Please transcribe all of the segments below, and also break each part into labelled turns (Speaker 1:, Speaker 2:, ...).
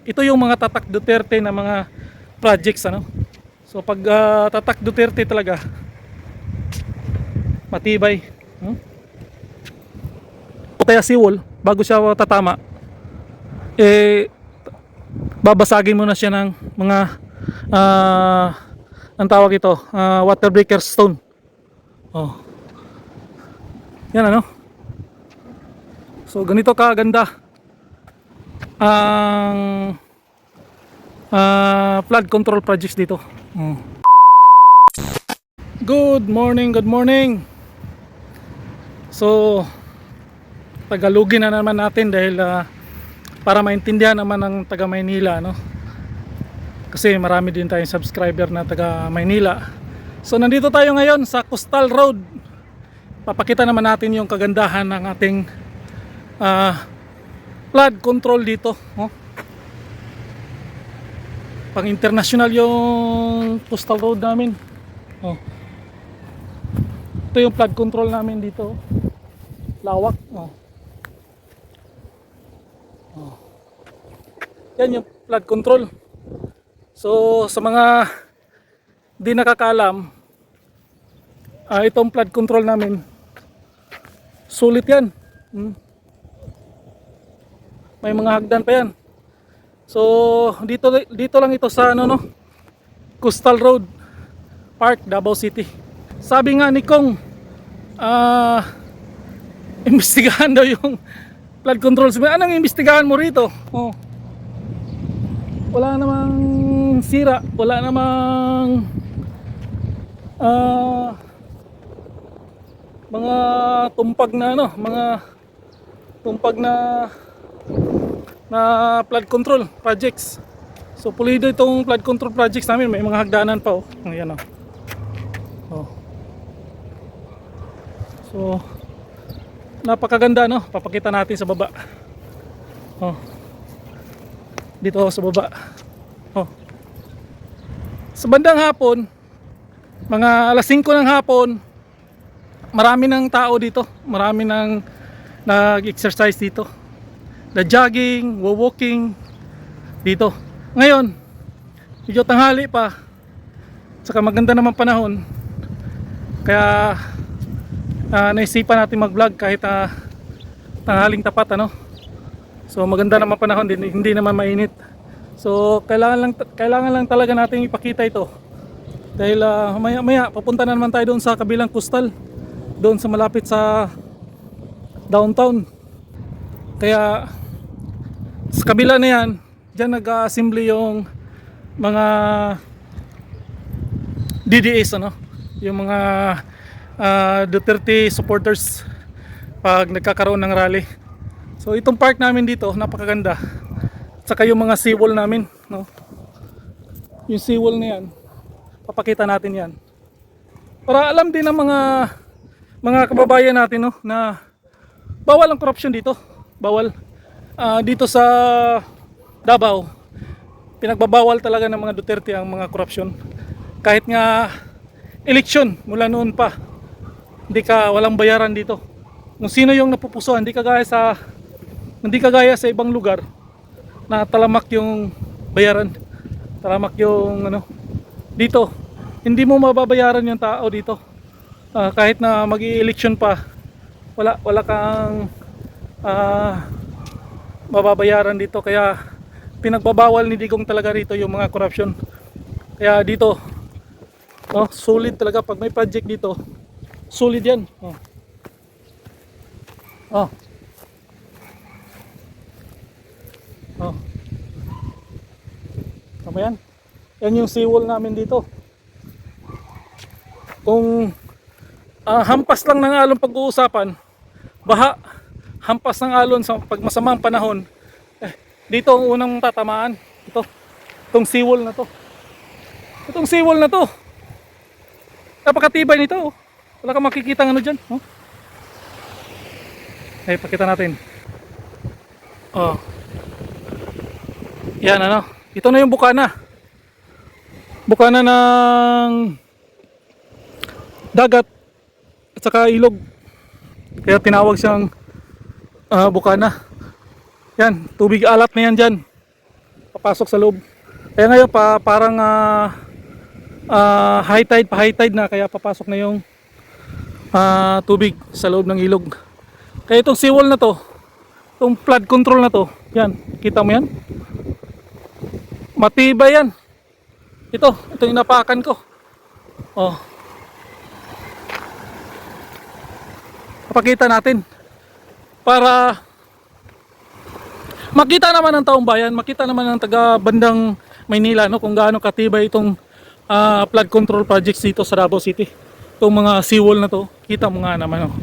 Speaker 1: ito yung mga tatak Duterte na mga projects, ano. So pag tatak Duterte talaga, matibay. Kaya seawall, bago siya tatama, babasagin mo na siya ng mga ang tawag ito, water breaker stone. Yan, ano. So ganito kaganda ang flood control projects dito. Good morning, good morning. So Tagalogin na naman natin dahil para maintindihan naman ng taga Maynila, no? Kasi marami din tayong subscriber na taga Maynila. So nandito tayo ngayon sa Coastal Road. Papakita naman natin yung kagandahan ng ating flood control dito, no? Pang international yung Coastal Road namin. Ito yung flood control namin dito. Lawak. Yan yung flood control. So sa mga di nakakaalam, itong flood control namin, sulit yan. May mga hagdan pa yan. So dito lang ito sa Coastal Road Park, Davao City. Sabi nga ni Kong, imbestigahan daw yung flood control. Sabi, anong imbestigahan mo rito? Wala namang sira, wala namang mga tumpag na mga tumpag na flood control projects. So pulido itong flood control projects namin, may mga hagdanan pa. Ayan. So napakaganda, no? Papakita natin sa baba. Dito sa baba. Sa bandang hapon, mga alas 5 ng hapon, marami ng tao dito. Marami nang nag-exercise dito. Na-jogging, walking dito. Ngayon, medyo tanghali pa. Saka maganda naman panahon. Kaya naisipan natin mag-vlog kahit tanghaling tapat, ano. So maganda naman panahon din, hindi naman mainit. So kailangan lang talaga nating ipakita ito. Dahil maya papunta na naman tayo doon sa kabilang coastal, doon sa malapit sa downtown. Kaya sa kabila na yan, diyan nag-assembly yung mga DDS, ano, yung mga Duterte supporters pag nagkakaroon ng rally. So itong park namin dito, napakaganda. Saka yung mga seawall namin, no? Yung seawall na yan, papakita natin yan. Para alam din ng mga kababayan natin, no, na bawal ang corruption dito. Bawal. Dito sa Davao, pinagbabawal talaga ng mga Duterte ang mga corruption. Kahit nga eleksyon mula noon pa, walang bayaran dito. Kung sino yung napupusuan, hindi kagaya sa ibang lugar na talamak yung bayaran, talamak yung dito hindi mo mababayaran yung tao dito. Kahit na mag-i-election pa, wala kang mababayaran dito. Kaya pinagbabawal ni Digong talaga rito yung mga corruption. Kaya dito solid talaga pag may project dito, solid yan. Tama yan. Yan yung seawall namin dito. Kung hampas lang ng alon pag-uusapan, baha, hampas ng alon sa pagmasamang panahon, dito ang unang tatamaan. Itong seawall na to. Itong seawall na to, napakatibay nito. Wala kang makikita dyan. Pakita natin. Yan, ito na yung bukana. Bukana ng dagat at saka ilog. Kaya tinawag siyang bukana. Yan, tubig alat na yan dyan. papasok sa loob. Kaya ngayon parang high tide, pa high tide na, kaya papasok na yung tubig sa loob ng ilog. Kaya itong seawall na to, itong flood control na to, yan, kita mo yan? Matibay yan. Ito yung inapakan ko. Oh. Papakita natin para makita naman ng taong bayan, makita naman ng taga bandang Maynila, no, kung gaano katibay itong flood control projects dito sa Davao City. Itong mga seawall na to, kita mo nga naman, oh.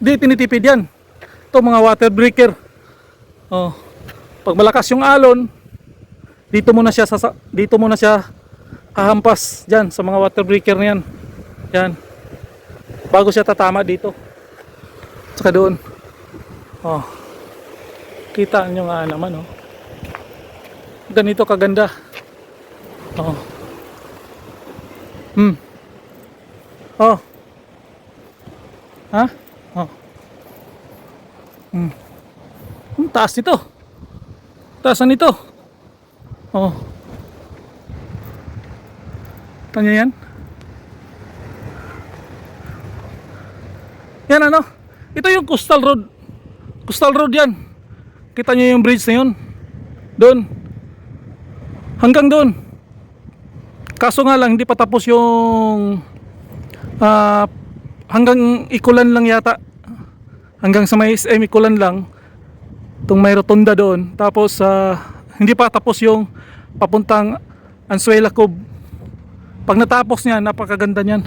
Speaker 1: Hindi tinitipid yan. Itong mga water breaker, oh. Pag malakas yung alon, dito muna siya hahampas diyan sa mga water breaker na yan. Yan. Bago siya tatama dito. Saka doon. Oh. Kita nyo nga naman, oh. Ganito kaganda. Oh. Oh. Ha? Oh. Ang taas nito. Taasan nito. Oh. Tanya yan? Yan ano? Ito yung coastal road. Coastal road yan. Kita nyo yung bridge na yun? Doon. Hanggang doon. Kaso nga lang, hindi pa tapos yung hanggang Ikulan lang yata. Hanggang sa may SM Ikulan lang. Itong may rotunda doon. Tapos hindi pa tapos yung papuntang Ansuela Cove. Pag natapos niyan, napakaganda niyan.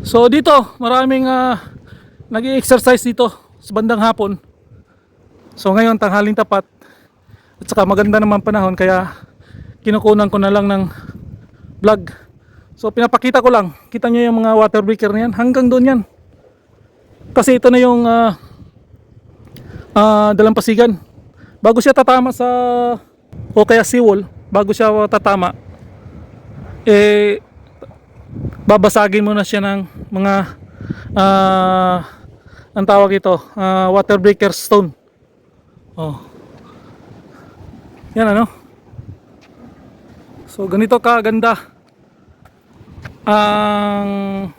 Speaker 1: So dito, maraming nag-i-exercise dito sa bandang hapon. So ngayon, tanghaling tapat. At saka maganda naman panahon, kaya kinukunan ko na lang ng vlog. So pinapakita ko lang. Kita nyo yung mga water breaker na yan. Hanggang doon yan. Kasi ito na yung dalampasigan. Bago siya tatama sa, o kaya seawall, bago siya tatama, babasagin mo na siya ng mga ang tawag ito, water breaker stone. Oh. Yan ano. So ganito kaganda ang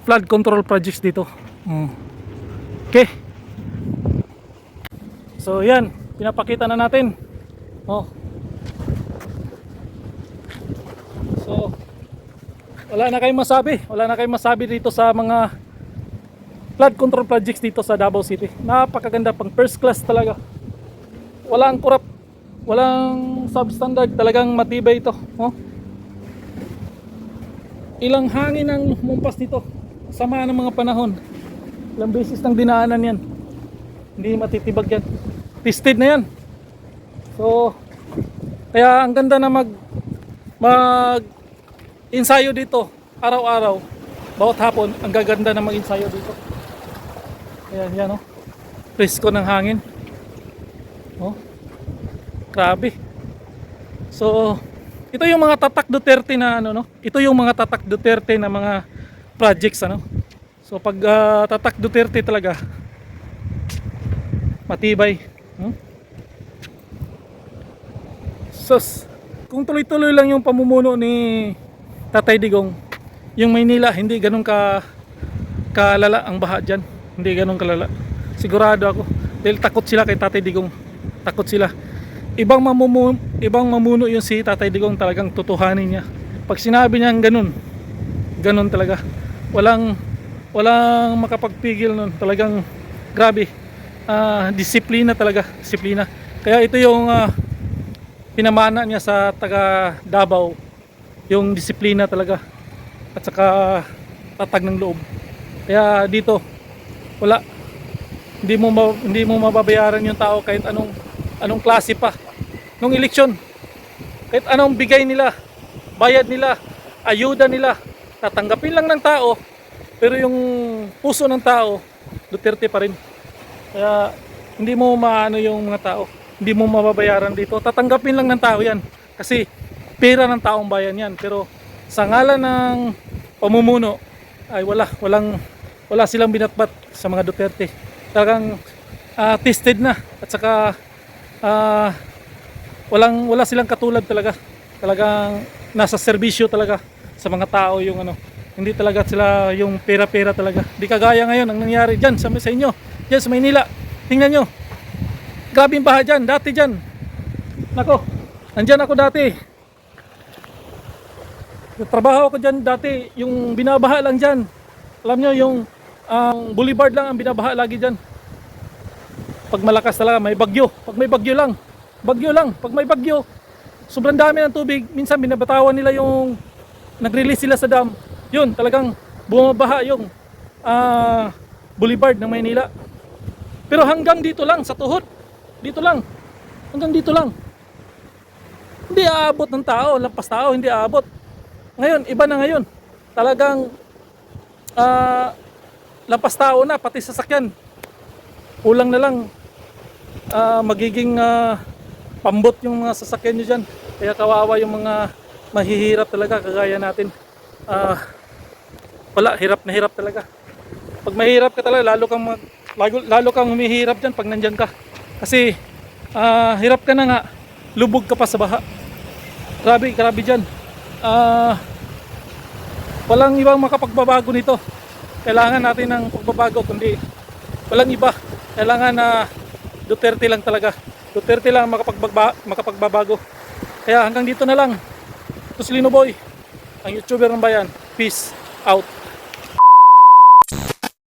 Speaker 1: flood control projects dito. Okay. So yan, pinapakita na natin. Oh. So wala na kayong masabi dito sa mga flood control projects dito sa Davao City. Napakaganda, pang first class talaga. Walang kurap, walang substandard, talagang matibay ito. Oh. Ilang hangin ang mumpas dito. Sama ng mga panahon. Ilang beses nang dinaanan yan. Hindi matitibag yan. Tested na yan. So kaya ang ganda na mag ensayo dito araw-araw, bawat hapon. Ang gaganda na mag-ensayo dito. Ayan, yan oh. Presko ng hangin. Oh. Grabe. So ito yung mga tatak Duterte na ano, no? Ito yung mga tatak Duterte na mga projects, ano. So pag tatak Duterte talaga matibay. Sus, kung tuloy-tuloy lang yung pamumuno ni Tatay Digong, yung Maynila hindi ganun kalala ang baha dyan. Hindi ganun kalala. Sigurado ako. Dahil takot sila kay Tatay Digong. Takot sila. Ibang mamuno yung si Tatay Digong, talagang tutuhanin niya. Pag sinabi niya ganun talaga. Walang makapagpigil nun. Talagang grabe. Disiplina talaga. Disiplina. Kaya ito yung pinamana niya sa taga Davao, yung disiplina talaga at saka tatag ng loob. Kaya dito wala, hindi mo mababayaran yung tao kahit anong klase pa nung eleksyon, kahit anong bigay nila, bayad nila, ayuda nila, tatanggapin lang ng tao, pero yung puso ng tao Duterte pa rin. Kaya hindi mo maano yung mga tao, hindi mo mababayaran dito. Tatanggapin lang ng tao yan. Kasi pera ng taong bayan yan. Pero sa ngalan ng pamumuno ay wala silang binatbat sa mga Duterte. Talagang tested na. At saka ah, wala silang katulad talaga. Talagang nasa serbisyo talaga sa mga tao yung ano. Hindi talaga sila yung pera-pera talaga. Di kagaya ngayon ang nangyari diyan sa inyo. Diyan sa Maynila. Tingnan nyo. Grabing baha diyan, dati diyan. Nako, nandyan ako dati. Trabaho ako diyan dati, yung binabaha lang diyan. Alam nyo yung ang boulevard lang ang binabaha lagi diyan. Pag malakas talaga, may bagyo. Pag may bagyo lang. Bagyo lang. Pag may bagyo, sobrang dami ng tubig. Minsan binabatawan nila yung nag-release sila sa dam. Yun, talagang bumabaha yung boulevard ng Maynila. Pero hanggang dito lang, sa tuhod. Dito lang. Hanggang dito lang. Hindi aabot ng tao, lampas tao, hindi aabot. Ngayon, iba na ngayon. Talagang lampas tao na, pati sasakyan. Kulang na lang magiging pambot yung mga sasakyan nyo dyan. Kaya kawawa yung mga mahihirap talaga kagaya natin. Wala, hirap na hirap talaga. Pag mahirap ka talaga, lalo kang humihirap dyan pag nandyan ka. Kasi hirap ka na nga, lubog ka pa sa baha. Grabe dyan. Walang ibang makapagbabago nito. Kailangan natin ng pagbabago, kundi walang iba. Kailangan na Duterte lang talaga. Duterte lang makapagbabago. Kaya hanggang dito na lang. Ito si Lino Boy, ang YouTuber ng bayan. Peace out.